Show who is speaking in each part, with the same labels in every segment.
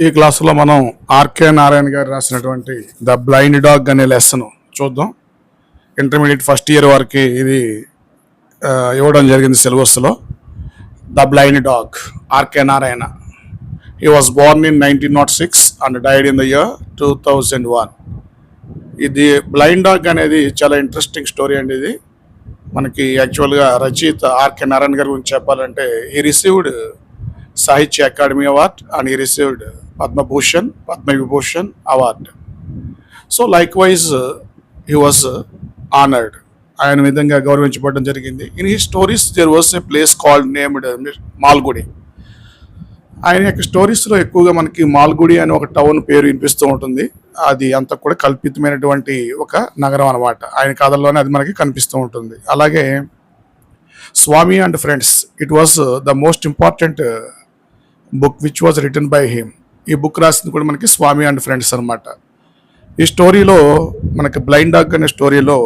Speaker 1: ఈ క్లాసులో మనం ఆర్కే నారాయణ గారు రాసినటువంటి ద బ్లైండ్ డాగ్ అనే లెసన్ చూద్దాం. ఇంటర్మీడియట్ ఫస్ట్ ఇయర్ వరకు ఇది ఇవ్వడం జరిగింది సిలబస్లో. The blind dog, R K Narayan. He was born in 1906 and died in the year 2001. ఇది బ్లైండ్ డాగ్ అనేది చాలా ఇంట్రెస్టింగ్ స్టోరీ అండి. ఇది మనకి యాక్చువల్గా రచయిత ఆర్కే నారాయణ గారి గురించి చెప్పాలంటే he received Sahitya academy award and he received Padma Bhushan, Padma Vibhushan award. So likewise he was honoured. ఆయన విధంగా గౌరవించబడడం జరిగింది. In he stories there was a place called named Malgudi. ఆయన యొక్క స్టోరీస్లో ఎక్కువగా మనకి మాల్గుడి అని ఒక టౌన్ పేరు వినిపిస్తూ ఉంటుంది. అది అంతా కూడా కల్పితమైనటువంటి ఒక నగరం అనమాట. ఆయన కథల్లోనే అది మనకి కనిపిస్తూ ఉంటుంది. అలాగే Swami and friends, it was the most important book which was written by him. ఈ బుక్ రాసింది కూడా మనకి స్వామి అండ్ ఫ్రెండ్స్ అనమాట. ఈ స్టోరీలో మనకి బ్లైండ్ డాగ్ అనే స్టోరీలో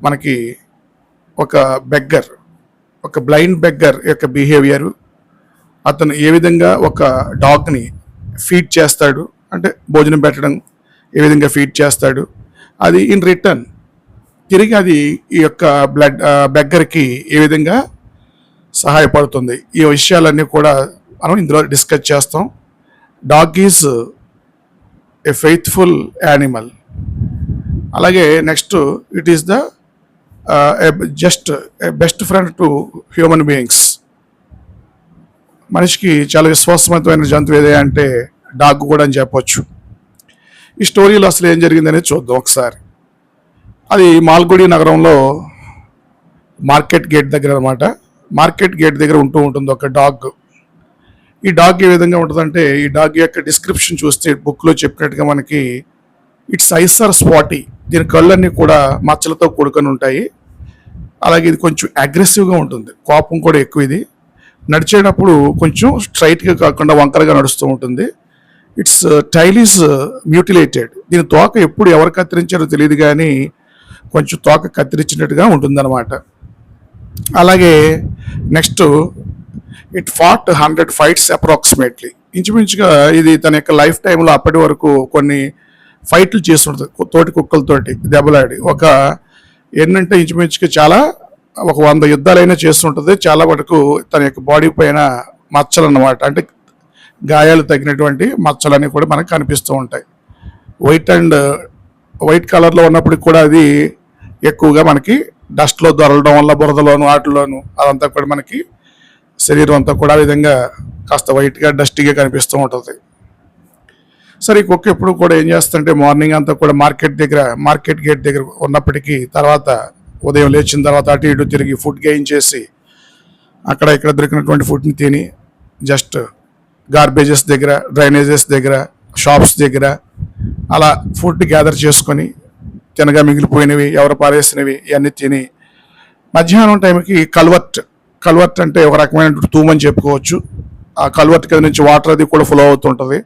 Speaker 1: మనకి ఒక బెగ్గర్, ఒక బ్లైండ్ బెగ్గర్ యొక్క బిహేవియరు, అతను ఏ విధంగా ఒక డాగ్ని ఫీడ్ చేస్తాడు, అంటే భోజనం పెట్టడం ఏ విధంగా ఫీడ్ చేస్తాడు, అది ఇన్ రిటర్న్ తిరిగి అది ఈ యొక్క బెగ్గర్కి ఏ విధంగా సహాయపడుతుంది. ఈ విషయాలన్నీ కూడా మనం ఇందులో డిస్కస్ చేస్తాం. Dog is a faithful animal. అలాగే next it is the just best friend to human beings. మనిషికి చాలా విశ్వాసవంతమైన జంతువు ఏదే అంటే డాగ్ కూడా అని చెప్పొచ్చు. ఈ స్టోరీలో అసలు ఏం జరిగిందనేది చూద్దాం ఒకసారి. అది మాల్గుడి నగరంలో మార్కెట్ గేట్ దగ్గర అనమాట. మార్కెట్ గేట్ దగ్గర ఉంటూ ఉంటుంది ఒక డాగ్. ఈ డాగ్ ఏ విధంగా ఉంటుందంటే, ఈ డాగ్ యొక్క డిస్క్రిప్షన్ చూస్తే బుక్లో చెప్పినట్టుగా మనకి ఇట్స్ ఐస్ ఆర్ స్పాటీ. దీని కళ్ళన్నీ కూడా మచ్చలతో కూడుకొని ఉంటాయి. అలాగే ఇది కొంచెం అగ్రెసివ్గా ఉంటుంది, కోపం కూడా ఎక్కువ. ఇది నడిచేటప్పుడు కొంచెం స్ట్రైట్గా కాకుండా వంకరగా నడుస్తూ ఉంటుంది. Its tail is mutilated. దీని తోక ఎప్పుడు ఎవరు కత్తిరించారో తెలియదు కానీ కొంచెం తోక కత్తిరించినట్టుగా ఉంటుందన్నమాట. అలాగే next it fought 100 fights approximately. ఇంచుమించుగా ఇది తన యొక్క లైఫ్ టైంలో అప్పటి వరకు కొన్ని ఫైట్లు చేస్తుంటుంది తోటి కుక్కలతోటి దెబ్బలాడి. ఒక ఏంటంటే ఇంచుమించుగా చాలా ఒక 100 యుద్ధాలైనా చేస్తుంటుంది. చాలా వరకు తన యొక్క బాడీ పైన మచ్చలు అన్నమాట, అంటే గాయాలు తగినటువంటి మచ్చలన్నీ కూడా మనకు కనిపిస్తూ ఉంటాయి. వైట్ కలర్లో ఉన్నప్పటికి కూడా అది ఎక్కువగా మనకి డస్ట్లో దొరలడం వల్ల, బురదలోను వాటిలోను అదంతా కూడా మనకి శరీరం అంతా కూడా ఆ విధంగా కాస్త వైట్గా డస్టీగా కనిపిస్తూ ఉంటుంది. సరే ఈ కుక్క ఎప్పుడు కూడా ఏం చేస్తుంటే మార్నింగ్ అంతా కూడా మార్కెట్ గేట్ దగ్గర ఉన్నప్పటికీ తర్వాత ఉదయం లేచిన తర్వాత అటు ఇటు తిరిగి ఫుడ్ చేసి అక్కడ ఇక్కడ దొరికినటువంటి ఫుడ్ని తిని జస్ట్ గార్బేజెస్ దగ్గర, డ్రైనేజెస్ దగ్గర, షాప్స్ దగ్గర అలా ఫుడ్ గ్యాదర్ చేసుకొని తినగా మిగిలిపోయినవి, ఎవరు పారేసినవి ఇవన్నీ తిని మధ్యాహ్నం టైంకి కల్వర్ట్ అంటే ఒక రకమైన తూమని చెప్పుకోవచ్చు. ఆ కల్వర్ట్ కింద నుంచి వాటర్ అది కూడా ఫ్లో అవుతుంటుంది.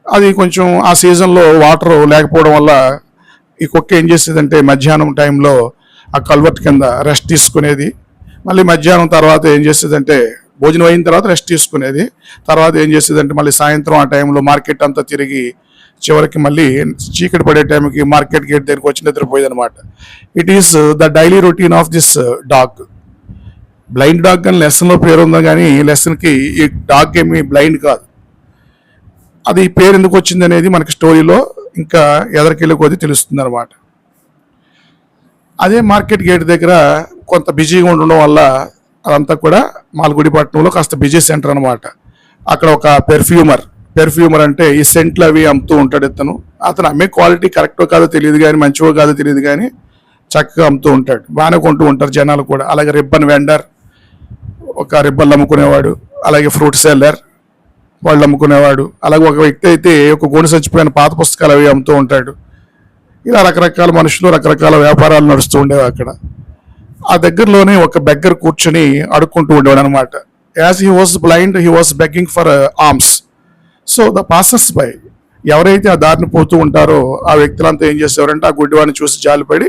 Speaker 1: అది కొంచెం ఆ సీజన్లో వాటర్ లేకపోవడం వల్ల ఈ కుక్క ఏం చేసేదంటే మధ్యాహ్నం టైంలో ఆ కల్వర్ట్ కింద రెస్ట్ తీసుకునేది. మళ్ళీ మధ్యాహ్నం తర్వాత ఏం చేసేదంటే భోజనం అయిన తర్వాత రెస్ట్ తీసుకునేది. తర్వాత ఏం చేసేదంటే మళ్ళీ సాయంత్రం ఆ టైంలో మార్కెట్ అంతా తిరిగి చివరికి మళ్ళీ చీకటి పడే టైంకి మార్కెట్ గేట్ దగ్గరికి వచ్చి నిద్రపోయేది అనమాట. It is the daily routine of this dog. Blind dog అని లెసన్లో పేరు ఉందా కానీ లెసన్కి ఈ డాగ్ ఏమి బ్లైండ్ కాదు. అది పేరు ఎందుకు వచ్చింది అనేది మనకి స్టోరీలో ఇంకా ఎదరికెళ్ళి కొద్దీ తెలుస్తుంది అనమాట. అదే మార్కెట్ గేట్ దగ్గర కొంత బిజీగా ఉండడం వల్ల అదంతా కూడా మాల్గుడి పట్టణంలో కాస్త బిజీ సెంటర్ అనమాట. అక్కడ ఒక పెర్ఫ్యూమర్ అంటే ఈ సెంట్లు అవి అమ్ముతూ ఉంటాడు. అతను అమ్మే క్వాలిటీ కరెక్టో కాదో తెలియదు కానీ, మంచివో కాదో తెలియదు కానీ చక్కగా అమ్ముతూ ఉంటాడు. బాగానే కొంటూ ఉంటారు జనాలు కూడా. అలాగే రిబ్బన్ వెండర్, ఒక రిబ్బన్లు అమ్ముకునేవాడు, అలాగే ఫ్రూట్ సెల్లర్ వాళ్ళు అమ్ముకునేవాడు, అలాగే ఒక వ్యక్తి అయితే ఒక గోను చచ్చిపోయిన పాత పుస్తకాలు అవి అమ్ముతూ ఉంటాడు. ఇలా రకరకాల మనుషులు, రకరకాల వ్యాపారాలు నడుస్తూ ఉండేవి అక్కడ. ఆ దగ్గరలోనే ఒక బెగ్గర్ కూర్చొని అడుక్కుంటూ ఉండేవాడు అనమాట. As he was blind he was begging for arms. So the passers by, ఎవరైతే ఆ దారిని పోతూ ఉంటారో ఆ వ్యక్తులంతా ఏం చేసేవారంటే ఆ గుడ్డివాడిని చూసి జాలిపడి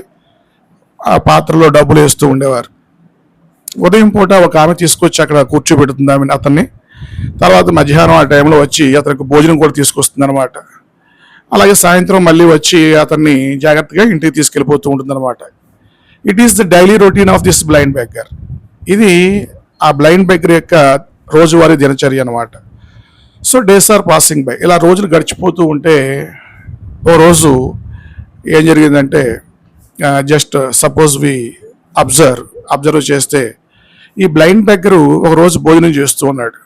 Speaker 1: ఆ పాత్రలో డబ్బులు వేస్తూ ఉండేవారు. ఉదయం పూట ఒక ఆమె తీసుకొచ్చి అక్కడ కూర్చోబెడుతుంది అతన్ని. తర్వాత మధ్యాహ్నం ఆ టైంలో వచ్చి అతనికి భోజనం కూడా తీసుకొస్తుంది అనమాట. అలాగే సాయంత్రం మళ్ళీ వచ్చి అతన్ని జాగ్రత్తగా ఇంటికి తీసుకెళ్ళిపోతూ ఉంటుందన్నమాట. It is the daily routine of this blind beggar. ఇది ఆ బ్లైండ్ బెగ్గర్ యొక్క రోజువారీ దినచర్య అనమాట. So days are passing by. ఇలా రోజులు గడిచిపోతూ ఉంటే ఓ రోజు ఏం జరిగిందంటే, జస్ట్ సపోజ్ వి అబ్జర్వ్ చేస్తే ఈ బ్లైండ్ బెగ్గరు ఒక రోజు భోజనం చేస్తూ ఉన్నాడు.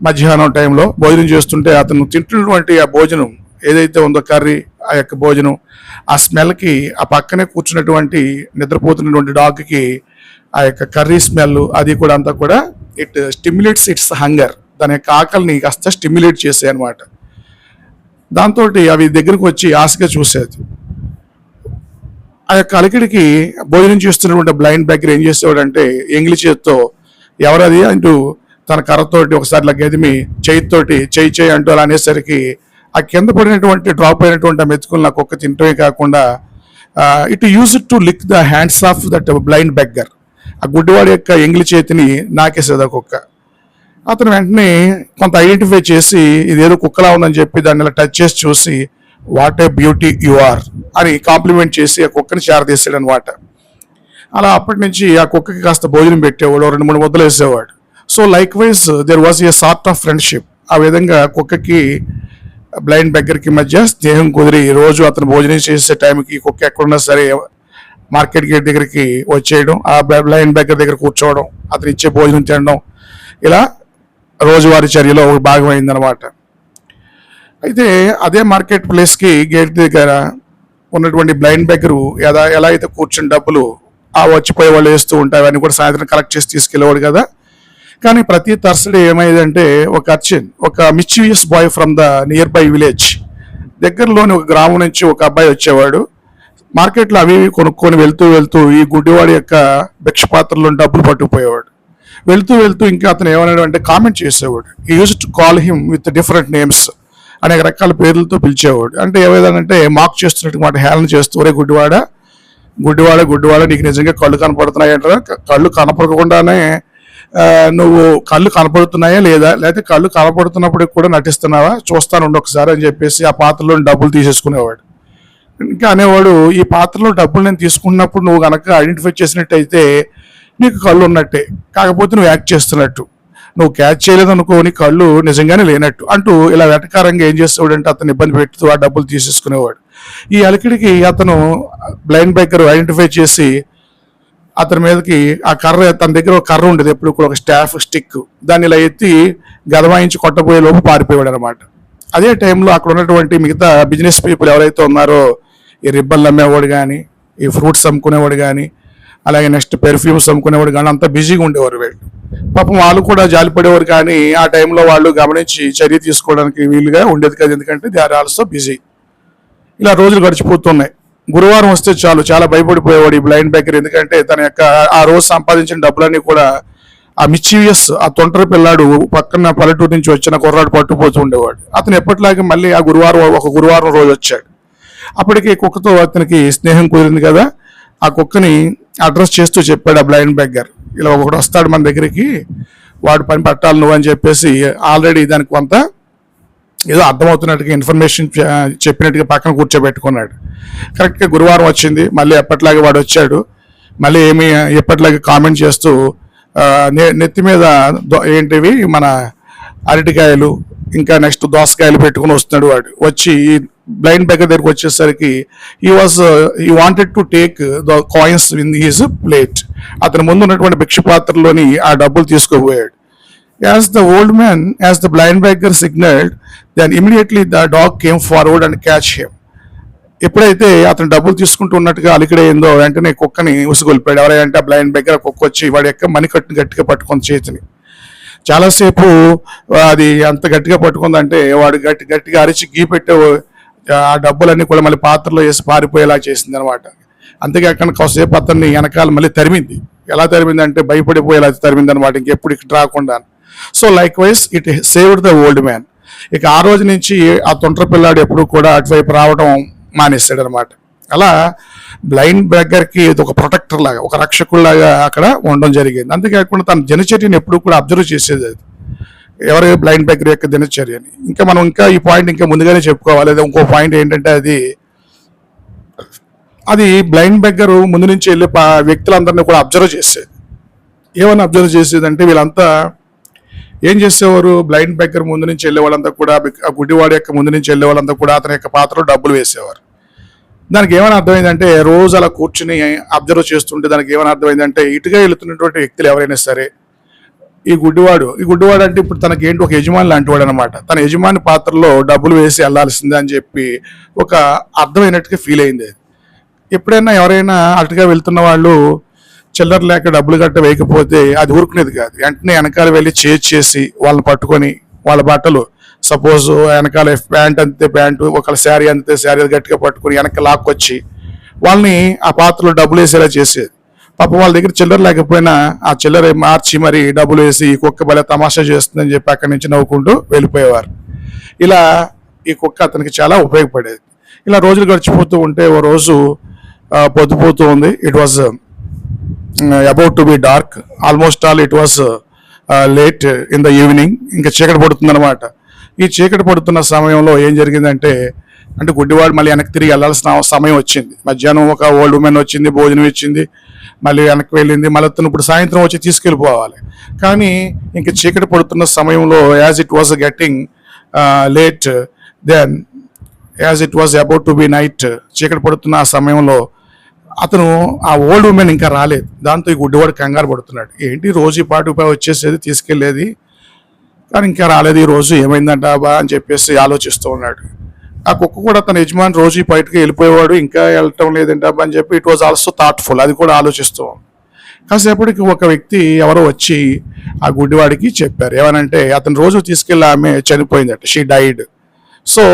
Speaker 1: మధ్యాహ్నం టైంలో భోజనం చేస్తుంటే అతను తింటున్నటువంటి ఆ భోజనం ఏదైతే ఉందో కర్రీ, ఆ యొక్క భోజనం, ఆ స్మెల్కి ఆ పక్కనే కూర్చున్నటువంటి నిద్రపోతున్నటువంటి డాగ్కి ఆ యొక్క కర్రీ స్మెల్ అది కూడా అంతా కూడా ఇట్ స్టిమ్యులేట్స్ ఇట్స్ హంగర్. దాని యొక్క ఆకలిని కాస్త స్టిమ్యులేట్ చేసాయి అనమాట. దాంతో అవి దగ్గరకు వచ్చి ఆశగా చూసేది. ఆ యొక్క అలికిడికి భోజనం చేస్తున్నటువంటి బ్లైండ్ బెగ్గర్ ఏం చేసేవాడంటే ఎంగిలి చేతితో ఎవరది అంటూ తన కర్రతోటి ఒకసారి ఇలా గదిమి చేయితోటి చేయి అంటూ అలా అనేసరికి ఆ కింద పడినటువంటి డ్రాప్ అయినటువంటి ఆ మెతుకులు నా కుక్క తింటమే కాకుండా it use to lick the hands of that blind beggar. ఆ గుడ్డివాడి యొక్క ఎంగిలి చేతిని నాకేసేది ఆ కుక్క. అతను వెంటనే కొంత ఐడెంటిఫై చేసి ఇదేదో కుక్కలా ఉందని చెప్పి దాన్ని ఇలా టచ్ చేసి చూసి what a beauty you are అని కాంప్లిమెంట్ చేసి ఆ కుక్కని చేరదీసాడు అనమాట. అలా అప్పటి నుంచి ఆ కుక్కకి కాస్త భోజనం పెట్టేవాడు, 2-3 ముద్దలు వేసేవాడు. So likewise there was a sort of friendship. ఆ విధంగా కుక్కకి బ్లైండ్ బెగ్గర్కి మధ్య స్నేహం కుదిరి రోజు అతను భోజనం చేసే టైంకి కుక్క ఎక్కడున్నా సరే మార్కెట్ గేట్ దగ్గరికి వచ్చేయడం, ఆ బ్లైండ్ బెగ్గర్ దగ్గర కూర్చోవడం, అతను ఇచ్చే భోజనం తినడం, ఇలా రోజువారీ చర్యలో ఒక భాగం అయిందనమాట. అయితే అదే మార్కెట్ ప్లేస్కి గేట్ దగ్గర ఉన్నటువంటి బ్లైండ్ బెగ్గరు ఎలా అయితే కూర్చుని డబ్బులు ఆ వచ్చిపోయే వాళ్ళు వేస్తూ ఉంటాయి, అవన్నీ కూడా సాయంత్రం కలెక్ట్ చేసి తీసుకెళ్ళేవాడు కదా. కానీ ప్రతి థర్స్డే ఏమైందంటే ఒక mischievous boy from the nearby village, దగ్గరలోని ఒక గ్రామం నుంచి ఒక అబ్బాయి వచ్చేవాడు. మార్కెట్లో అవి కొనుక్కొని వెళ్తూ ఈ గుడ్డివాడి యొక్క భిక్ష పాత్రలో డబ్బులు పట్టుకుపోయేవాడు. వెళ్తూ ఇంకా అతను ఏమన్నాడు అంటే కామెంట్ చేసేవాడు. ఈ use to call him with different names, అనేక రకాల పేర్లతో పిలిచేవాడు. అంటే ఏమైందంటే మాక్ చేస్తున్నట్టు మాట, హేళన చేస్తూ ఒరే గుడ్డివాడ నీకు నిజంగా కళ్ళు కనపడుతున్నాయి అంటారా? కళ్ళు కనపడకుండానే నువ్వు కళ్ళు కనపడుతున్నాయా లేకపోతే కళ్ళు కనపడుతున్నప్పటికి కూడా నటిస్తున్నావా? చూస్తానుండి ఒకసారి అని చెప్పేసి ఆ పాత్రలో డబ్బులు తీసేసుకునేవాడు. ఇంకా అనేవాడు, ఈ పాత్రలో డబ్బులు నేను తీసుకున్నప్పుడు నువ్వు కనుక ఐడెంటిఫై చేసినట్టయితే నీకు కళ్ళు ఉన్నట్టే, కాకపోతే నువ్వు యాక్ట్ చేస్తున్నట్టు, నువ్వు క్యాచ్ చేయలేదు అనుకో నీ కళ్ళు నిజంగానే లేనట్టు అంటూ ఇలా వెటకారంగా ఏం చేసేవాడంటే అతను ఇబ్బంది పెడుతూ ఆ డబ్బులు తీసేసుకునేవాడు. ఈ అలికిడికి అతను బ్లైండ్ బెగ్గర్ ఐడెంటిఫై చేసి అతని మీదకి ఆ కర్ర, తన దగ్గర ఒక కర్ర ఉండేది ఎప్పుడు కూడా, ఒక స్టిక్, దాన్ని ఇలా ఎత్తి గదవాయించి కొట్టబోయే లోపు పారిపోయాడు అనమాట. అదే టైంలో అక్కడ ఉన్నటువంటి మిగతా బిజినెస్ పీపుల్ ఎవరైతే ఉన్నారో, ఈ రిబ్బన్లు అమ్మేవాడు కానీ, ఈ ఫ్రూట్స్ అమ్ముకునేవాడు కానీ, అలాగే నెక్స్ట్ పెర్ఫ్యూమ్స్ అమ్ముకునేవాడు కానీ అంతా బిజీగా ఉండేవారు వీళ్ళు. పాపం వాళ్ళు కూడా జాలిపడేవారు కానీ ఆ టైంలో వాళ్ళు గమనించి చర్య తీసుకోవడానికి వీలుగా ఉండేది కదా, ఎందుకంటే దే ఆర్ ఆల్సో బిజీ. ఇలా రోజులు గడిచిపోతున్నాయి. గురువారం వస్తే చాలు చాలా భయపడిపోయేవాడు ఈ బ్లైండ్ బెగ్గర్, ఎందుకంటే తన యొక్క ఆ రోజు సంపాదించిన డబ్బులన్నీ కూడా ఆ మిస్చీవియస్ ఆ తొంటరి పిల్లాడు పక్కన పల్లెటూరు నుంచి వచ్చిన కుర్రాడు పట్టుకుపోతూ ఉండేవాడు. అతను ఎప్పటిలాగే మళ్ళీ ఒక గురువారం రోజు వచ్చాడు. అప్పటికి కుక్కతో అతనికి స్నేహం కుదిరింది కదా. ఆ కుక్కని అడ్రస్ చేస్తూ చెప్పాడు ఆ బ్లైండ్ బెగ్గర్, ఇలా ఒకడు వస్తాడు మన దగ్గరికి, వాడు పని పట్టాలి నువ్వు అని చెప్పేసి ఆల్రెడీ దానికి కొంత ఏదో అర్థమవుతున్నట్టుగా ఇన్ఫర్మేషన్ చెప్పినట్టుగా పక్కన కూర్చోబెట్టుకున్నాడు. కరెక్ట్గా గురువారం వచ్చింది, మళ్ళీ ఎప్పటిలాగే వాడు వచ్చాడు. మళ్ళీ ఎప్పటిలాగే కామెంట్ చేస్తూ నెత్తి మీద ఏంటివి మన అరటికాయలు ఇంకా నెక్స్ట్ దోసకాయలు పెట్టుకుని వస్తున్నాడు. వాడు వచ్చి బ్లైండ్ బెగ్గర్ దగ్గరికి వచ్చేసరికి he wanted to take the coins in his plate. అతని ముందు ఉన్నటువంటి భిక్ష పాత్రలోని ఆ డబ్బులు తీసుకోబోయాడు. As the blind beggar signaled, then immediately the dog came forward and catch him. ఎప్పుడైతే అతను డబ్బులు తీసుకుంటూ ఉన్నట్టుగా అలికిడైందో వెంటనే కుక్కని ఉసుగొల్పాడు. ఎవరైనా బ్లైండ్ బెగ్గర్ కుక్క వచ్చి వాడి యొక్క మణికట్టుని గట్టిగా పట్టుకుని చేతిని చాలాసేపు అది అంత గట్టిగా పట్టుకుందంటే వాడు గట్టిగా అరిచి గీ పెట్టే ఆ డబ్బులన్నీ కూడా మళ్ళీ పాత్రలో వేసి పారిపోయేలా చేసింది అనమాట. అంతేకాకుండా కాసేపు అతన్ని వెనకాల మళ్ళీ తరిమింది. ఎలా తరిమింది అంటే భయపడిపోయేలా తరిమింది అనమాట, ఇంకెప్పుడు ఇక్కడ రాకుండా. So like wise it saved the old man. ఇక ఆ రోజు నుంచి ఆ తొంటరి పిల్లాడు ఎప్పుడు కూడా అటువైపు రావడం మానేస్తాడు అనమాట. అలా బ్లైండ్ బెగ్గర్కి ఇది ఒక ప్రొటెక్టర్ లాగా, ఒక రక్షకుల్లాగా అక్కడ ఉండడం జరిగింది. అంతేకాకుండా తన దినచర్యను ఎప్పుడు కూడా అబ్జర్వ్ చేసేది. అది ఎవరి బ్లైండ్ బెగ్గర్ యొక్క దినచర్య అని. ఇంకా మనం ఈ పాయింట్ ఇంకా ముందుగానే చెప్పుకోవాలి. లేదా ఇంకో పాయింట్ ఏంటంటే అది బ్లైండ్ బెగ్గర్ ముందు నుంచి వెళ్ళి వ్యక్తులందరినీ కూడా అబ్జర్వ్ చేసేది. ఏమని అబ్జర్వ్ చేసేదంటే వీళ్ళంతా ఏం చేసేవారు, బ్లైండ్ బెగ్గర్ ముందు నుంచి వెళ్ళే వాళ్ళంతా కూడా, ఆ గుడ్డివాడి యొక్క ముందు నుంచి వెళ్ళే వాళ్ళంతా కూడా అతని యొక్క పాత్రలో డబ్బులు వేసేవారు. దానికి ఏమైనా అర్థమైందంటే రోజు అలా కూర్చుని అబ్జర్వ్ చేస్తుంటే దానికి ఏమైనా అర్థమైందంటే ఇటుగా వెళుతున్నటువంటి వ్యక్తులు ఎవరైనా సరే ఈ గుడ్డివాడు అంటే ఇప్పుడు తనకి ఏంటి ఒక యజమాని లాంటి వాడు అనమాట. తన యజమాని పాత్రలో డబ్బులు వేసి వెళ్ళాల్సిందే అని చెప్పి ఒక అర్థమైనట్టుగా ఫీల్ అయింది. ఎప్పుడైనా ఎవరైనా అటుగా వెళ్తున్న వాళ్ళు చిల్లర లేక డబ్బులు గట్ట వేయకపోతే అది ఊరుకునేది కాదు. వెంటనే వెనకాల వెళ్ళి చేసి వాళ్ళని పట్టుకొని వాళ్ళ బట్టలు, సపోజ్ వెనకాల ప్యాంట్ అంతే ప్యాంటు, ఒకళ్ళ శారీ అంతే శారీ గట్టిగా పట్టుకొని వెనక లాక్కొచ్చి వాళ్ళని ఆ పాత్రలో డబ్బులు వేసేలా చేసేది. పాప వాళ్ళ దగ్గర చిల్లర లేకపోయినా ఆ చిల్లర మార్చి మరి డబ్బులు వేసి ఈ కుక్క భలే తమాషా చేస్తుందని చెప్పి అక్కడి నుంచి నవ్వుకుంటూ వెళ్ళిపోయేవారు. ఇలా ఈ కుక్క అతనికి చాలా ఉపయోగపడేది. ఇలా రోజులు గడిచిపోతూ ఉంటే ఓ రోజు పొద్దుపోతూ ఉంది. It was about to be dark, almost all it was late in the evening. ఇంకా చీకటి పడుతుంది అనమాట. ఈ చీకటి పడుతున్న సమయంలో ఏం జరిగిందంటే గుడ్డివాడు మళ్ళీ వెనక్కి తిరిగి వెళ్ళాల్సిన సమయం వచ్చింది. మధ్యాహ్నం ఒక ఓల్డ్ ఉమెన్ వచ్చింది, భోజనం ఇచ్చింది, మళ్ళీ వెనక్కి వెళ్ళింది. మళ్ళీ ఇప్పుడు సాయంత్రం వచ్చి తీసుకెళ్ళిపోవాలి. కానీ ఇంక చీకటి పడుతున్న సమయంలో as it was getting late, then as it was about to be night, చీకటి పడుతున్న ఆ సమయంలో అతను ఆ ఓల్డ్ ఉమెన్ ఇంకా రాలేదు. దాంతో ఈ గుడ్డివాడు కంగారు పడుతున్నాడు. ఏంటి రోజు ఈ పాటు వచ్చేసేది తీసుకెళ్లేది, కానీ ఇంకా రాలేదు, ఈ రోజు ఏమైందంట బా అని చెప్పేసి ఆలోచిస్తూ ఉన్నాడు. ఆ కుక్క కూడా తన యజమాని రోజు బయటకు వెళ్ళిపోయేవాడు, ఇంకా వెళ్ళటం లేదంటా అని చెప్పి ఇట్ వాజ్ ఆల్సో థాట్ఫుల్, అది కూడా ఆలోచిస్తూ. కాసేపటికి ఒక వ్యక్తి ఎవరో వచ్చి ఆ గుడ్డివాడికి చెప్పారు. ఏమనంటే అతను రోజు తీసుకెళ్ళి ఆమె చనిపోయిందట, she died. So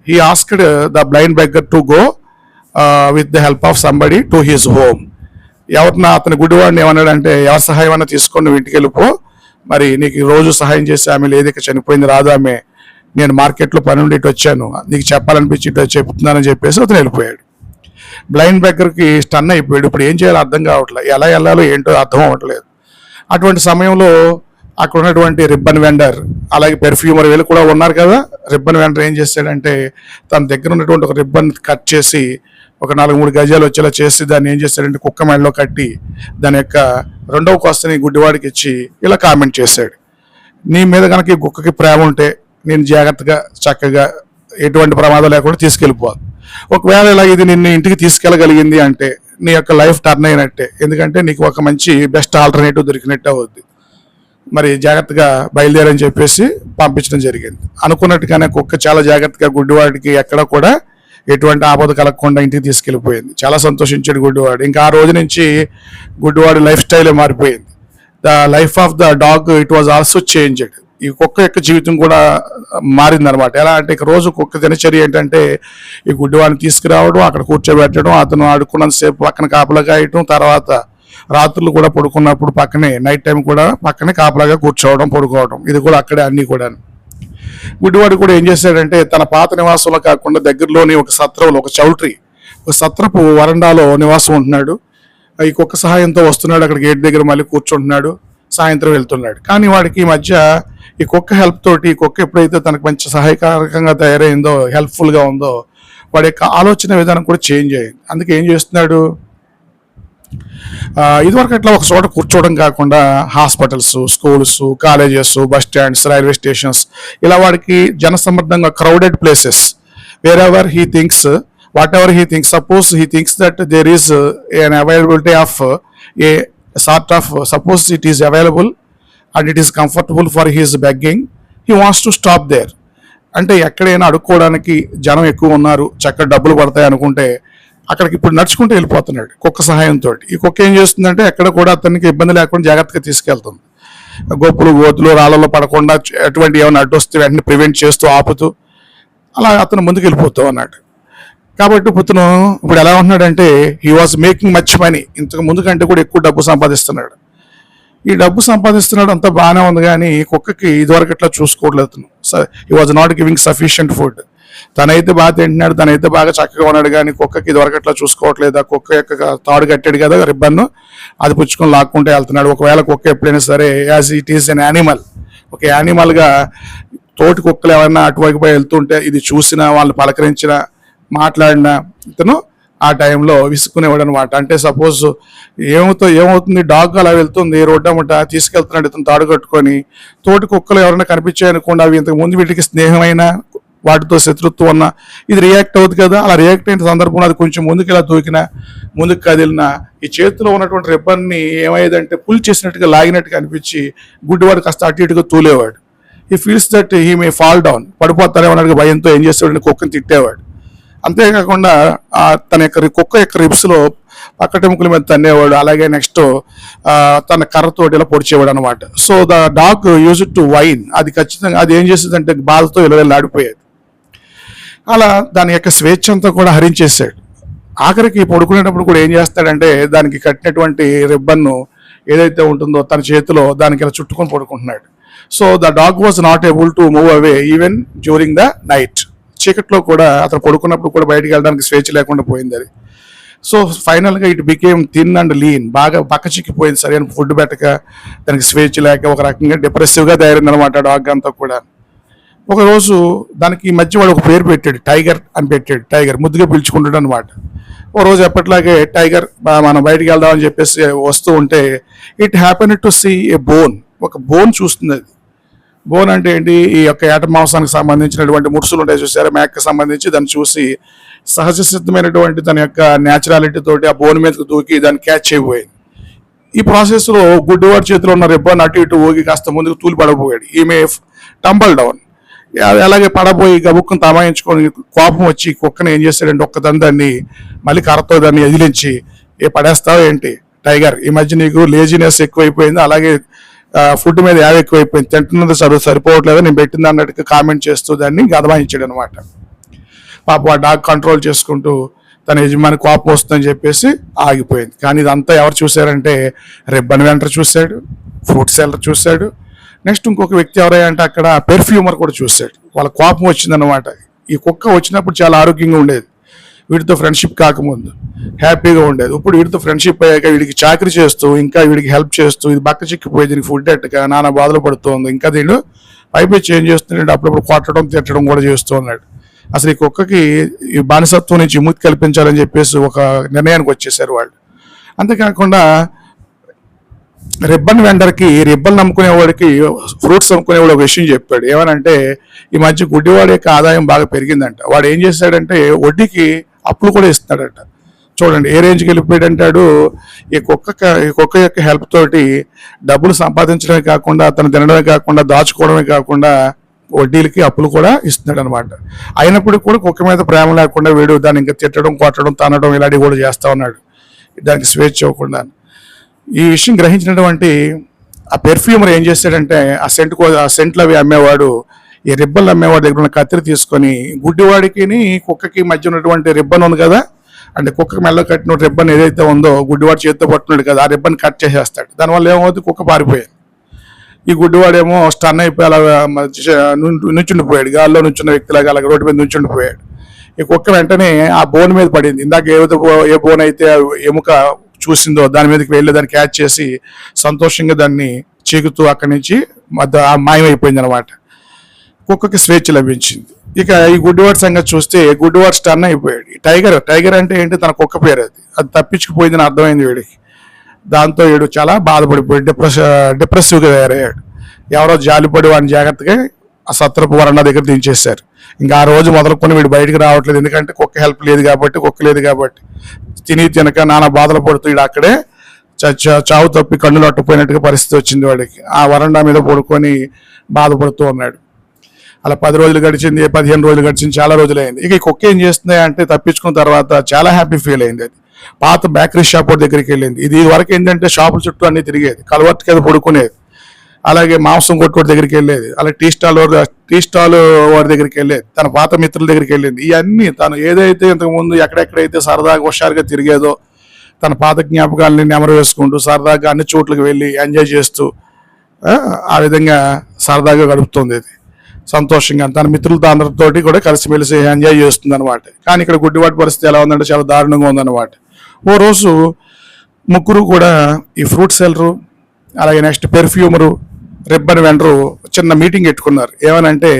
Speaker 1: he asked the blind beggar to go with the help of somebody to his home. ఎవరిన అతని గుడ్డివాడిని ఏమన్నాడంటే ఎవరి సహాయం అన్నా తీసుకొని నువ్వు ఇంటికి వెళ్ళిపో, మరి నీకు రోజు సహాయం చేసి ఆమె లేదు, ఇక చనిపోయింది, రాదు ఆమె, నేను మార్కెట్లో పని ఉండి ఇటు వచ్చాను, నీకు చెప్పాలనిపించి ఇటు చెప్తున్నానని చెప్పేసి అతను వెళ్ళిపోయాడు. బ్లైండ్ బెగ్గర్కి స్టన్ అయిపోయాడు. ఇప్పుడు ఏం చేయాలో అర్థం కావట్లేదు, ఎలా వెళ్ళాలో ఏంటో అర్థం అవ్వట్లేదు. అటువంటి సమయంలో అక్కడ ఉన్నటువంటి రిబ్బన్ వెండర్, అలాగే పెర్ఫ్యూమర్ వీళ్ళు కూడా ఉన్నారు కదా. రిబ్బన్ వెండర్ ఏం చేశాడంటే తన దగ్గర ఉన్నటువంటి ఒక రిబ్బన్ కట్ చేసి ఒక 4-3 గజాలు వచ్చేలా చేసి దాన్ని ఏం చేశాడంటే కుక్క మెడలో కట్టి దాని యొక్క రెండవ కొస్తని గుడ్డివాడికి ఇచ్చి ఇలా కామెంట్ చేశాడు, నీ మీద కనుక ఈ కుక్కకి ప్రేమ ఉంటే నేను జాగ్రత్తగా చక్కగా ఎటువంటి ప్రమాదం లేకుండా తీసుకెళ్ళిపోవాలి. ఒకవేళ ఇలా ఇది నిన్ను ఇంటికి తీసుకెళ్ళగలిగింది అంటే నీ యొక్క లైఫ్ టర్న్ అయినట్టే, ఎందుకంటే నీకు ఒక మంచి బెస్ట్ ఆల్టర్నేటివ్ దొరికినట్టే అవుద్ది, మరి జాగ్రత్తగా బయలుదేరని చెప్పేసి పంపించడం జరిగింది. అనుకున్నట్టుగానే కుక్క చాలా జాగ్రత్తగా గుడ్డివాడికి ఎక్కడ కూడా ఎటువంటి ఆపద కలగకుండా ఇంటికి తీసుకెళ్ళిపోయింది. చాలా సంతోషించాడు గుడ్డివాడు. ఇంకా ఆ రోజు నుంచి గుడ్డివాడి లైఫ్ స్టైలే మారిపోయింది. The life of the dog it was also changed. ఈ కుక్క యొక్క జీవితం కూడా మారిందనమాట. ఎలా అంటే ఇక రోజు కుక్క దినచర్య ఏంటంటే ఈ గుడ్డివాడిని తీసుకురావడం, అక్కడ కూర్చోబెట్టడం, అతను ఆడుకున్నంతసేపు పక్కన కాపలా కాయటం, తర్వాత రాత్రులు కూడా పడుకున్నప్పుడు పక్కనే నైట్ టైం కూడా పక్కనే కాపలాగా కూర్చోవడం, పడుకోవడం, ఇది కూడా అక్కడే అన్నీ కూడా. గుడ్డివాడు కూడా ఏం చేశాడంటే తన పాత నివాసంలో కాకుండా దగ్గరలోని ఒక సత్రంలో, ఒక చౌల్ట్రీ, ఒక సత్రపు వరండాలో నివాసం ఉంటున్నాడు. ఈ కుక్క సహాయంతో వస్తున్నాడు, అక్కడ గేట్ దగ్గర మళ్ళీ కూర్చుంటున్నాడు, సాయంత్రం వెళ్తున్నాడు. కానీ వాడికి ఈ మధ్య ఈ కుక్క హెల్ప్ తోటి, ఈ కుక్క ఎప్పుడైతే తనకు మంచి సహాయకారకంగా తయారైందో, హెల్ప్ఫుల్గా ఉందో, వాడి యొక్క ఆలోచన విధానం కూడా చేంజ్ అయ్యింది. అందుకే ఏం చేస్తున్నాడు, ఇదివరకు అట్లా ఒక చోట కూర్చోవడం కాకుండా hospitals, schools, colleges, bus stands, railway stations, ఇలా వాడికి జనసమ్మర్దంగా crowded places, wherever he thinks, whatever he thinks, suppose he thinks that there is an availability of a sort of, suppose it is available and it is comfortable for his begging, he wants to stop there. అంటే ఎక్కడైనా అడుక్కోవడానికి జనం ఎక్కువ ఉన్నారు, చక్కగా డబ్బులు పడతాయి అనుకుంటే అక్కడికి ఇప్పుడు నడుచుకుంటూ వెళ్ళిపోతున్నాడు కుక్క సహాయంతో. ఈ కుక్క ఏం చేస్తుందంటే ఎక్కడ కూడా అతనికి ఇబ్బంది లేకుండా జాగ్రత్తగా తీసుకెళ్తుంది. గొప్పలు, గోతులు, రాళ్ళలో పడకుండా అటువంటి ఏమైనా అడ్డు వస్తే వెంటనే ప్రివెంట్ చేస్తూ, ఆపుతూ అలా అతను ముందుకు వెళ్ళిపోతూ అన్నాడు. కాబట్టి ఇతను ఇప్పుడు ఎలా ఉంటున్నాడంటే he was making much money, ఇంతకు ముందు కంటే కూడా ఎక్కువ డబ్బు సంపాదిస్తున్నాడు. ఈ డబ్బు సంపాదిస్తున్నాడు అంతా బాగానే ఉంది, కానీ కుక్కకి ఇదివరకు ఎట్లా చూసుకోవట్లేదు అతను. He was not giving sufficient food. తనైతే బాగా తింటున్నాడు, తనైతే బాగా చక్కగా ఉన్నాడు, కానీ కుక్కకి ఇదివరకు ఎట్లా చూసుకోవట్లేదు. ఆ కుక్క యొక్క తాడు కట్టాడు కదా రిబ్బన్ను, అది పుచ్చుకొని లాక్కుంటే వెళ్తున్నాడు. ఒకవేళ కుక్క ఎప్పుడైనా సరే as it is N animal, ఒక యానిమల్గా తోటి కుక్కలు ఎవరైనా అటువైపు వెళ్తుంటే ఇది చూసినా వాళ్ళు పలకరించినా మాట్లాడినా ఇతను ఆ టైంలో విసుక్కునేవాడు అనమాట. అంటే సపోజ్ ఏమవుతుంది, డాగ్ అలా వెళ్తుంది రోడ్డు అమ్మట, తీసుకెళ్తున్నాడు ఇతను తాడు కట్టుకొని, తోటి కుక్కలు ఎవరైనా కనిపించాయనుకోండి, అవి ఇంతకు ముందు వీటికి స్నేహమైన వాటితో శత్రుత్వం ఉన్న ఇది రియాక్ట్ అవుతుంది కదా, అలా రియాక్ట్ అయిన సందర్భంలో అది కొంచెం ముందుకు ఇలా దూకినా ముందుకు కదిలినా ఈ చేతిలో ఉన్నటువంటి రిబ్బన్ని ఏమయ్యేదంటే పుల్ చేసినట్టుగా లాగినట్టుగా అనిపించి గుడ్డివాడు కాస్త అటు ఇటుగా తూలేవాడు. He feels that he may fall down, పడిపోతారేమన్నట్టుగా భయంతో ఏం చేసేవాడిని కుక్కని తిట్టేవాడు. అంతేకాకుండా తన యొక్క కుక్క యొక్క రిబ్స్లో పక్కటెముకల మీద తన్నేవాడు. అలాగే నెక్స్ట్ తన కర్రతోటి ఇలా పొడిచేవాడు అనమాట. So the dog use to wine, అది ఖచ్చితంగా అది ఏం చేసేదంటే బాధతో ఇలా ఆడిపోయేది. అలా దాని యొక్క స్వేచ్ఛ అంతా కూడా హరించేసాడు. ఆఖరికి పడుకునేటప్పుడు కూడా ఏం చేస్తాడంటే దానికి కట్టినటువంటి రిబ్బన్ను ఏదైతే ఉంటుందో తన చేతిలో దానికి ఇలా చుట్టుకొని పడుకుంటున్నాడు. So the dog was not able to move away even during the night. చీకట్లో కూడా అతను పడుకున్నప్పుడు కూడా బయటికి వెళ్ళడానికి స్వేచ్ఛ లేకుండా పోయింది అది. సో ఫైనల్గా it became thin and lean, బాగా పక్క చిక్కిపోయింది, సరైన ఫుడ్ పెట్టక దానికి స్వేచ్ఛ లేక ఒక రకంగా డిప్రెసివ్గా తయారైంది అనమాట డాగ్ అంతా కూడా. ఒకరోజు దానికి ఈ మధ్య వాడు ఒక పేరు పెట్టాడు, టైగర్ అని పెట్టాడు. టైగర్ ముద్దుగా పిలుచుకుంటాడు అనమాట. ఓ రోజు ఎప్పట్లాగే టైగర్ మనం బయటికి వెళ్దామని చెప్పేసి వస్తూ ఉంటే it happen to see a bone, ఒక బోన్ చూస్తుంది అది. బోన్ అంటే ఏంటి, ఈ యొక్క ఏట మాంసానికి సంబంధించినటువంటి ముడుసులు ఉంటాయి చూసారా, మేకకి సంబంధించి దాన్ని చూసి సహజ సిద్ధమైనటువంటి తన యొక్క న్యాచురాలిటీ తోటి ఆ బోన్ మీదకి దూకి దాన్ని క్యాచ్ అయిపోయింది. ఈ ప్రాసెస్లో గుడ్డివాడి చేతిలో ఉన్న రిబ్బన్ అటు ఇటు ఊగి కాస్త ముందుకు తూలి పడబోయాడు. ఈమె టంబల్ డౌన్, అలాగే పడబోయి గబుక్కుని తమాయించుకొని కోపం వచ్చి కుక్కని ఏం చేశాడంటే ఒక్కదాన్ని దాన్ని మళ్ళీ కర్రతో దాన్ని ఎదిలించి పడేస్తావు ఏంటి టైగర్, ఈ మధ్య నీకు లేజినెస్ ఎక్కువైపోయింది, అలాగే ఫుడ్ మీద యావ ఎక్కువైపోయింది, తింటున్నది సరిపోవట్లేదు నేను పెట్టింది అన్నట్టుగా కామెంట్ చేస్తూ దాన్ని గదమాయించాడు అనమాట. పాప ఆ డాగ్ కంట్రోల్ చేసుకుంటూ తన యజమాని కోపం వస్తుందని చెప్పేసి ఆగిపోయింది. కానీ ఇదంతా ఎవరు చూశారంటే రిబ్బన్ వెంటర్ చూశాడు, ఫ్రూట్ సెల్లర్ చూశాడు, నెక్స్ట్ ఇంకొక వ్యక్తి ఎవరంటే అక్కడ పెర్ఫ్యూమర్ కూడా చూశాడు. వాళ్ళ కోపం వచ్చిందనమాట. ఈ కుక్క వచ్చినప్పుడు చాలా ఆరోగ్యంగా ఉండేది, వీటితో ఫ్రెండ్షిప్ కాకముందు హ్యాపీగా ఉండేది. ఇప్పుడు వీటితో ఫ్రెండ్షిప్ అయ్యాక వీడికి చాకరీ చేస్తూ ఇంకా వీడికి హెల్ప్ చేస్తూ ఇది బక్క చిక్కిపోయి దీనికి ఫుడ్ ఎట్టగా నానా బాధలు పడుతుంది. ఇంకా దీన్ని పైపేచి ఏం చేస్తున్నాడు, అప్పుడప్పుడు కొట్టడం తిట్టడం కూడా చేస్తూ ఉన్నాడు. అసలు ఈ కుక్కకి ఈ బానిసత్వం నుంచి విముక్తి కల్పించాలని చెప్పేసి ఒక నిర్ణయానికి వచ్చేసారు వాళ్ళు. అంతేకాకుండా రిబ్బన్ వెండర్కి, రిబ్బన్ అమ్ముకునేవాడికి, ఫ్రూట్స్ అమ్ముకునేవాడు ఒక విషయం చెప్పాడు. ఏమనంటే ఈ మధ్య గుడ్డివాడి యొక్క ఆదాయం బాగా పెరిగిందంట. వాడు ఏం చేశాడంటే వడ్డీకి అప్పులు కూడా ఇస్తున్నాడట. చూడండి ఏ రేంజ్కి వెళ్ళిపోయాడంటాడు. ఈ కుక్క యొక్క హెల్ప్ తోటి డబ్బులు సంపాదించడమే కాకుండా తను తినడమే కాకుండా దాచుకోవడమే కాకుండా వడ్డీలకి అప్పులు కూడా ఇస్తున్నాడు అనమాట. అయినప్పుడు కూడా కుక్క మీద ప్రేమ లేకుండా వీడు దాన్ని ఇంకా తిట్టడం కొట్టడం తనడం ఇలాంటివి కూడా చేస్తా ఉన్నాడు, దానికి స్వేచ్ఛ ఇవ్వకుండా. ఈ విషయం గ్రహించినటువంటి ఆ పెర్ఫ్యూమర్ ఏం చేశాడంటే ఆ సెంట్లు అవి అమ్మేవాడు, ఈ రిబ్బన్లు అమ్మేవాడి దగ్గర ఉన్న కత్తిరి తీసుకొని గుడ్డివాడికి కుక్కకి మధ్య ఉన్నటువంటి రిబ్బన్ ఉంది కదా, అంటే కుక్క మెల్ల కట్టిన రిబ్బన్ ఏదైతే ఉందో గుడ్డివాడు చేతితో పట్టున్నాడు కదా, ఆ రిబ్బన్ కట్ చేసేస్తాడు. దానివల్ల ఏమవుతుంది, కుక్క పారిపోయాడు. ఈ గుడ్డివాడేమో స్టన్ అయిపోయి అలా నుంచుండిపోయాడు, గాల్లో నుంచున్న వ్యక్తిలాగా అలాగే రోడ్డు మీద నుంచుండిపోయాడు. ఈ కుక్క వెంటనే ఆ బోన్ మీద పడింది. ఇందాక ఏ బోన్ అయితే ఎముక చూసిందో దాని మీదకి వెళ్ళి దాన్ని క్యాచ్ చేసి సంతోషంగా దాన్ని చీకుతూ అక్కడి నుంచి మాయమైపోయింది అనమాట. కుక్కకి స్వేచ్ఛ లభించింది. ఇక ఈ గుడ్డివాడి సంగతి చూస్తే గుడ్డివాడు స్టన్ అయిపోయాడు. టైగర్ అంటే ఏంటి, తన కుక్క పేరు అది తప్పించుకుపోయిందని అర్థమైంది వీడికి. దాంతో వీడు చాలా బాధపడిపోయాడు, డిప్రెసివ్గా తయారయ్యాడు. ఎవరో జాలిపడి వాడిని జాగ్రత్తగా ఆ సత్రపు వరండా దగ్గర దించేశారు. ఇంకా ఆ రోజు మొదలుకొని వీడు బయటికి రావట్లేదు, ఎందుకంటే కుక్క హెల్ప్ లేదు కాబట్టి, కుక్క లేదు కాబట్టి. తినక నానా బాధలు పడుతూ వీడు అక్కడే చావు తప్పి కన్నులు అట్టుపోయినట్టుగా పరిస్థితి వచ్చింది వాడికి. ఆ వరండా మీద పడుకొని బాధపడుతూ ఉన్నాడు. అలా 10 రోజులు గడిచింది, 15 రోజులు గడిచింది, చాలా రోజులు అయింది. ఇక ఈ కుక్క ఏం చేస్తుంది అంటే తప్పించుకున్న తర్వాత చాలా హ్యాపీ ఫీల్ అయింది. అది పాత బేకరీ షాప్ దగ్గరికి వెళ్ళింది. ఇది వరకు ఏంటంటే షాపుల చుట్టూ అన్ని తిరిగేది, కలవర్ట్ కింద పడుకునేది, అలాగే మాంసం కొట్టుకోటి దగ్గరికి వెళ్ళేది, అలాగే టీ స్టాల్ వాడి దగ్గరికి వెళ్ళేది, తన పాత మిత్రుల దగ్గరికి వెళ్ళింది. ఇవన్నీ తను ఏదైతే ఇంతకుముందు ఎక్కడెక్కడైతే సరదాగా హుషారుగా తిరిగేదో తన పాత జ్ఞాపకాలని నెమరు వేసుకుంటూ సరదాగా అన్ని చోట్లకి వెళ్ళి ఎంజాయ్ చేస్తూ ఆ విధంగా సరదాగా గడుపుతుంది. ఇది సంతోషంగా తన మిత్రులతో అందరితోటి కూడా కలిసిమెలిసి ఎంజాయ్ చేస్తుంది అనమాట. కానీ ఇక్కడ గుడ్డివాడి పరిస్థితి ఎలా ఉందంటే చాలా దారుణంగా ఉందన్నమాట. ఓ రోజు ముగ్గురు కూడా ఈ ఫ్రూట్ సెల్లరు, అలాగే నెక్స్ట్ పెర్ఫ్యూమరు, రిబ్బన్ వెండరు చిన్న మీటింగ్ పెట్టుకున్నారు. ఏమనంటే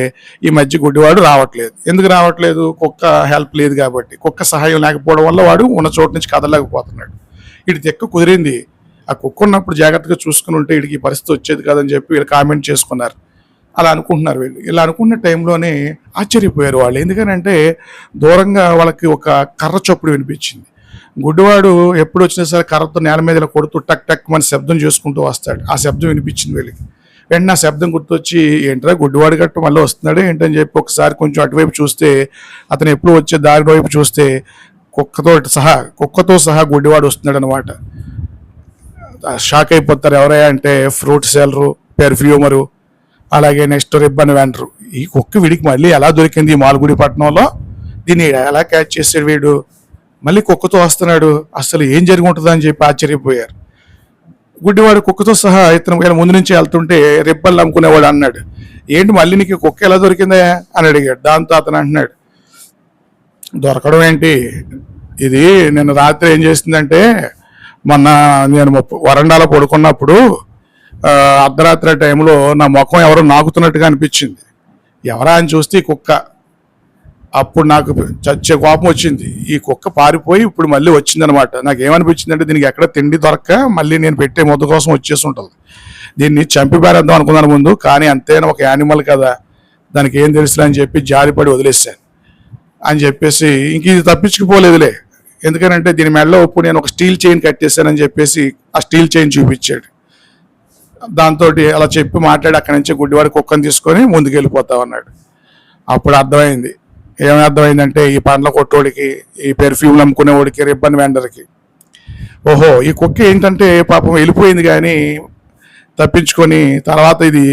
Speaker 1: ఈ మధ్య గుడ్డివాడు రావట్లేదు. ఎందుకు రావట్లేదు? కుక్క హెల్ప్ లేదు కాబట్టి, కుక్క సహాయం లేకపోవడం వల్ల వాడు ఉన్న చోటు నుంచి కదలలేకపోతున్నాడు. ఇటు తెక్క కుదిరింది, ఆ కుక్క ఉన్నప్పుడు జాగ్రత్తగా చూసుకుని ఉంటే వీడికి ఈ పరిస్థితి వచ్చేది కాదని చెప్పి వీళ్ళు కామెంట్ చేసుకున్నారు. అలా అనుకుంటున్నారు వీళ్ళు. ఇలా అనుకున్న టైంలోనే ఆశ్చర్యపోయారు వాళ్ళు. ఎందుకనంటే దూరంగా వాళ్ళకి ఒక కర్ర చప్పుడు వినిపించింది. గుడ్డివాడు ఎప్పుడు వచ్చినా సరే కర్రతో నేల మీద ఇలా కొడుతూ టక్ టక్ మన శబ్దం చేసుకుంటూ వస్తాడు. ఆ శబ్దం వినిపించింది వీళ్ళకి. వెంటనే ఆ శబ్దం గుర్తొచ్చి ఏంట్రా గుడ్డివాడు గట్టు మళ్ళీ వస్తున్నాడు ఏంటని చెప్పి ఒకసారి కొంచెం అటువైపు చూస్తే, అతను ఎప్పుడు వచ్చే దారి వైపు చూస్తే కుక్కతో సహా గుడ్డివాడు వస్తున్నాడు అనమాట. షాక్ అయిపోతారు. ఎవరయ్యా అంటే ఫ్రూట్ సెల్లరు, పెర్ఫ్యూమరు, అలాగే నెక్స్ట్ రిబ్బన్ వెండరు. ఈ కుక్క వీడికి మళ్ళీ ఎలా దొరికింది ఈ మాల్గుడి పట్టణంలో? దీన్ని ఎలా క్యాచ్ చేసాడు వీడు? మళ్ళీ కుక్కతో వస్తున్నాడు, అసలు ఏం జరిగి ఉంటుందని చెప్పి ఆశ్చర్యపోయారు. గుడ్డివాడు కుక్కతో సహా ఇతను ముందు నుంచి వెళ్తుంటే రిబ్బన్లు అమ్ముకునేవాడు అన్నాడు, ఏంటి మళ్ళీ నీకు కుక్క ఎలా దొరికిందా అని అడిగాడు. దాంతో అతను అంటున్నాడు, దొరకడం ఏంటి, ఇది నిన్న రాత్రి ఏం చేసిందంటే, మొన్న నేను వరండాలో పడుకున్నప్పుడు అర్ధరాత్రి టైంలో నా ముఖం ఎవరో నాకుతున్నట్టుగా అనిపించింది. ఎవరా అని చూస్తే కుక్క. అప్పుడు నాకు చచ్చే కోపం వచ్చింది. ఈ కుక్క పారిపోయి ఇప్పుడు మళ్ళీ వచ్చిందనమాట. నాకు ఏమనిపించింది అంటే దీనికి ఎక్కడ తిండి దొరక్క మళ్ళీ నేను పెట్టే ముద్ద కోసం వచ్చేసి ఉంటుంది. దీన్ని చంపి పారేద్దాం అనుకున్నాను ముందు, కానీ అంతేనా ఒక యానిమల్ కదా, దానికి ఏం తెలుసు అని చెప్పి జారిపడి వదిలేసాను అని చెప్పేసి ఇంక ఇది తప్పించుకుపోలేదులే. ఎందుకనంటే దీని మెడలో ఇప్పుడు నేను ఒక స్టీల్ చైన్ కట్టేశానని చెప్పేసి ఆ స్టీల్ చైన్ చూపించాడు. దాంతో అలా చెప్పి మాట్లాడి అక్కడి నుంచి గుడ్డివాడి కుక్కను తీసుకొని ముందుకు వెళ్ళిపోతావు అన్నాడు. అప్పుడు అర్థమైంది. ఏమి అర్థమైందంటే ఈ పండ్ల కొట్టోడికి, ఈ పెర్ఫ్యూమ్లు అమ్ముకునేవాడికి, రిబ్బన్ వెండర్కి, ఓహో ఈ కుక్క ఏంటంటే పాపం వెళ్ళిపోయింది కానీ తప్పించుకొని తర్వాత ఇది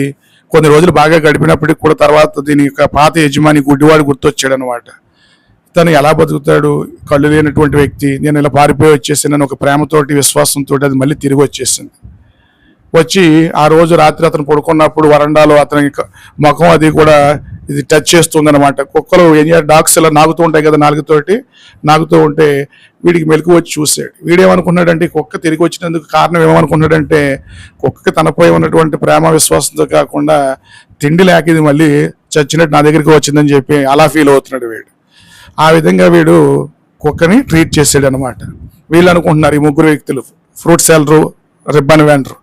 Speaker 1: కొన్ని రోజులు బాగా గడిపినప్పటికి కూడా తర్వాత దీని యొక్క పాత యజమాని గుడ్డివాడు గుర్తొచ్చాడు అనమాట. తను ఎలా బతుకుతాడు, కళ్ళు లేనటువంటి వ్యక్తి, నేను ఇలా పారిపోయి వచ్చేసానని ఒక ప్రేమతోటి విశ్వాసంతో అది మళ్ళీ తిరిగి వచ్చేసింది. వచ్చి ఆ రోజు రాత్రి అతను పడుకున్నప్పుడు వరండాలో అతని ముఖం అది కూడా ఇది టచ్ చేస్తుంది అనమాట. కుక్కలు డాగ్స్ ఇలా నాగుతూ ఉంటాయి కదా, నాగుతూ ఉంటే వీడికి మెలకు వచ్చి చూశాడు. వీడేమనుకున్నాడంటే కుక్క తిరిగి వచ్చినందుకు కారణం ఏమనుకున్నాడంటే కుక్కకి తనపై ఉన్నటువంటి ప్రేమ విశ్వాసంతో కాకుండా తిండి లేక ఇది మళ్ళీ చచ్చినట్టు నా దగ్గరికి వచ్చిందని చెప్పి అలా ఫీల్ అవుతున్నాడు వీడు. ఆ విధంగా వీడు కుక్కని ట్రీట్ చేసాడు అనమాట. వీళ్ళు అనుకుంటున్నారు, ఈ ముగ్గురు వ్యక్తులు, ఫ్రూట్ సెల్లరు, రిబ్బన్ వెండరు,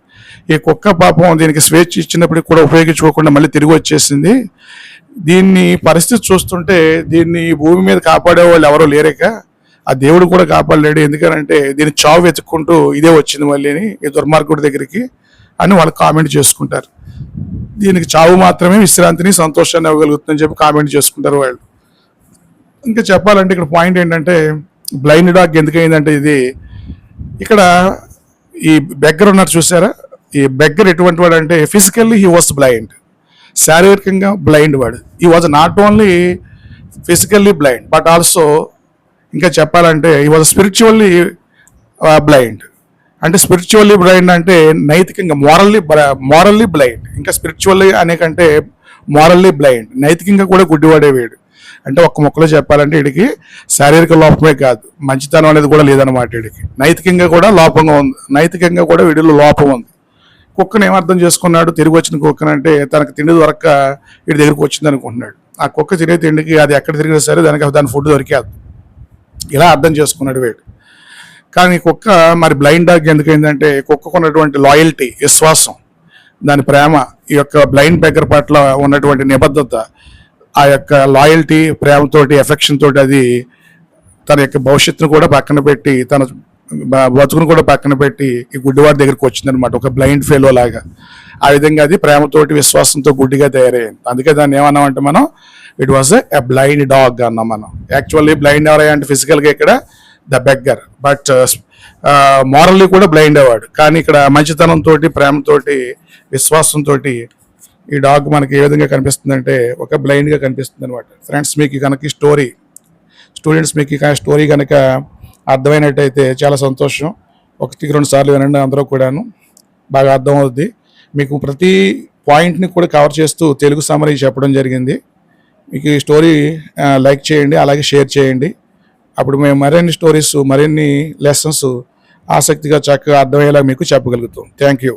Speaker 1: ఈ కుక్క పాపం దీనికి స్వేచ్ఛ ఇచ్చినప్పటికి కూడా ఉపయోగించుకోకుండా మళ్ళీ తిరిగి వచ్చేసింది. దీన్ని పరిస్థితి చూస్తుంటే దీన్ని భూమి మీద కాపాడే వాళ్ళు ఎవరో లేరేక ఆ దేవుడు కూడా కాపాడలేడు. ఎందుకంటే దీన్ని చావు వెతుక్కుంటూ ఇదే వచ్చింది మళ్ళీ ఈ దుర్మార్గుడి దగ్గరికి అని వాళ్ళు కామెంట్ చేసుకుంటారు. దీనికి చావు మాత్రమే విశ్రాంతిని, సంతోషాన్ని ఇవ్వగలుగుతుందని చెప్పి కామెంట్ చేసుకుంటారు వాళ్ళు. ఇంకా చెప్పాలంటే ఇక్కడ పాయింట్ ఏంటంటే బ్లైండ్ డాగ్ ఎందుకైందంటే ఇది ఇక్కడ ఈ బెగ్గర్ ఉన్నారు చూసారా, ఈ బెగ్గర్ ఎటువంటి వాడు అంటే ఫిజికల్లీ హీ వాజ్ బ్లైండ్, శారీరకంగా బ్లైండ్ వాడు. ఈ was not only physically blind but also ఇంకా చెప్పాలంటే ఈ వాజ్ స్పిరిచువల్లీ బ్లైండ్. అంటే స్పిరిచువల్లీ బ్లైండ్ అంటే నైతికంగా మోరల్లీ బ్లైండ్, ఇంకా స్పిరిచువల్లీ అనే కంటే మోరల్లీ బ్లైండ్, నైతికంగా కూడా గుడ్డివాడే వీడు. అంటే ఒక్క మొక్కలో చెప్పాలంటే వీడికి శారీరక లోపమే కాదు, మంచితనం అనేది కూడా లేదనమాట. వీడికి నైతికంగా కూడా లోపంగా ఉంది, నైతికంగా కూడా వీడిలో లోపం ఉంది. కుక్కను ఏమర్థం చేసుకున్నాడు, తిరిగి వచ్చిన కుక్కనంటే తనకు తిండి దొరక్క వీడి దగ్గరికి వచ్చింది అనుకుంటున్నాడు. ఆ కుక్క తినే తిండికి అది ఎక్కడ తిరిగినా సరే దాని ఫుడ్ దొరికేది, ఇలా అర్థం చేసుకున్నాడు వీడు. కానీ కుక్క మరి బ్లైండ్ డాగ్ ఎందుకైందంటే కుక్కకు ఉన్నటువంటి లాయల్టీ, విశ్వాసం, దాని ప్రేమ, ఈ యొక్క బ్లైండ్ బెగ్గర్ పట్ల ఉన్నటువంటి నిబద్ధత, ఆ యొక్క లాయల్టీ, ప్రేమతోటి, ఎఫెక్షన్ తోటి అది తన యొక్క భవిష్యత్తును కూడా పక్కన పెట్టి తన బతుకును కూడా పక్కన పెట్టి ఈ గుడ్డివాడి దగ్గరికి వచ్చిందనమాట, ఒక బ్లైండ్ ఫెలో లాగా. ఆ విధంగా అది ప్రేమతోటి, విశ్వాసంతో గుడ్డిగా తయారైంది. అందుకే దాన్ని ఏమన్నామంటే మనం it was a blind dog అన్నాం మనం. యాక్చువల్లీ బ్లైండ్ ఎవరయ్యా అంటే ఫిజికల్గా ఇక్కడ ద బెగ్గర్, బట్ మోరల్లీ కూడా బ్లైండ్ అయ్యాడు. కానీ ఇక్కడ మంచితనంతో, ప్రేమతోటి, విశ్వాసంతో ఈ డాగ్ మనకి ఏ విధంగా కనిపిస్తుందంటే ఒక బ్లైండ్గా కనిపిస్తుంది అనమాట. ఫ్రెండ్స్, మీకు కనుక స్టూడెంట్స్ మీకు స్టోరీ కనుక అర్థమైనట్టయితే చాలా సంతోషం. 1-2 సార్లు వినండి, అందరూ కూడాను బాగా అర్థమవుద్ది. మీకు ప్రతి పాయింట్ని కూడా కవర్ చేస్తూ తెలుగు సమ్మరీ చెప్పడం జరిగింది. మీకు ఈ స్టోరీ లైక్ చేయండి, అలాగే షేర్ చేయండి. అప్పుడు మేము మరిన్ని స్టోరీస్, మరిన్ని లెసన్స్ ఆసక్తిగా చక్కగా అర్థమయ్యేలా మీకు చెప్పగలుగుతాం. Thank you.